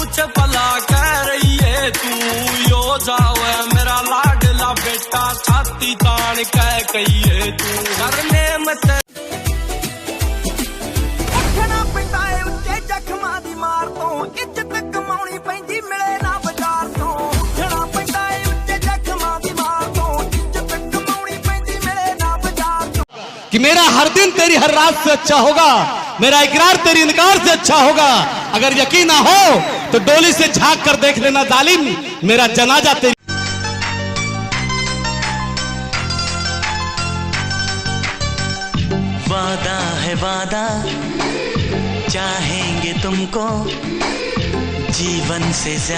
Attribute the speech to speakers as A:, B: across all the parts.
A: कुछ भला कह रही है तू, यो जावे मेरा लाडला बेटा छाती तान कह कहिए तू, करने मत उठना पैंदा है उच्चे जख्मां दी मार तो, इज्जत कमाउणी पैंदी मिले ना बाजार तो, उठना पैंदा है उच्चे जख्मां दी मार तो, इज्जत कमाउणी पैंदी मिले ना बाजार तो।
B: कि मेरा हर दिन तेरी हर रात से अच्छा होगा, मेरा इकरार तेरी इनकार से अच्छा होगा। अगर यकीन ना हो तो डोली से झांक कर देख लेना जालिम, मेरा जनाजा तेरी।
C: वादा है वादा, चाहेंगे तुमको जीवन से ज्यादा।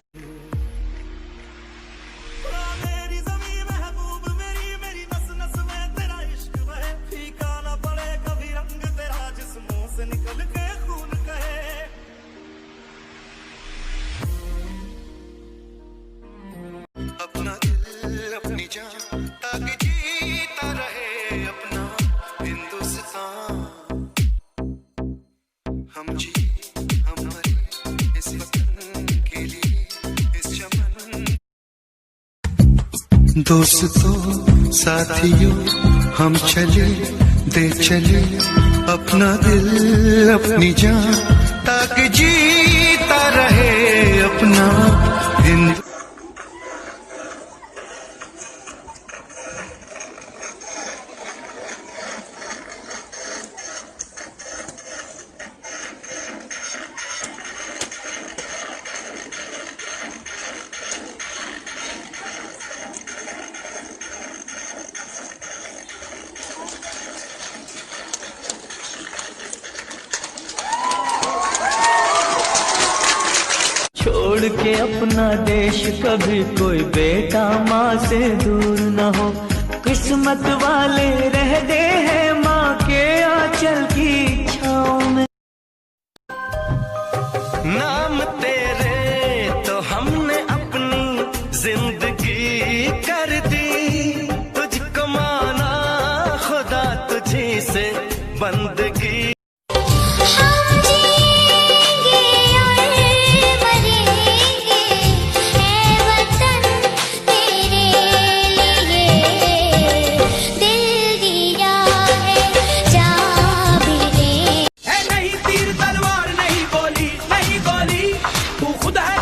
D: अपना दिल अपनी जान ताकि जीता रहे अपना हिंदुस्तान, हम जी हम मरे इस वतन के लिए, इस चमन। दोस्तों साथियों हम चले दे चले अपना दिल अपनी जान ताकि जीता रहे अपना हिंदुस्तान।
C: छोड़ के अपना देश कभी कोई बेटा माँ से दूर न हो, किस्मत वाले रहते हैं माँ के आंचल की छाँव में। नाम तेरे तो हमने अपनी जिंदगी कर दी, तुझको माना खुदा तुझी से बंदगी।
A: नहीं तीर तलवार नहीं गोली, नहीं गोली तू खुद है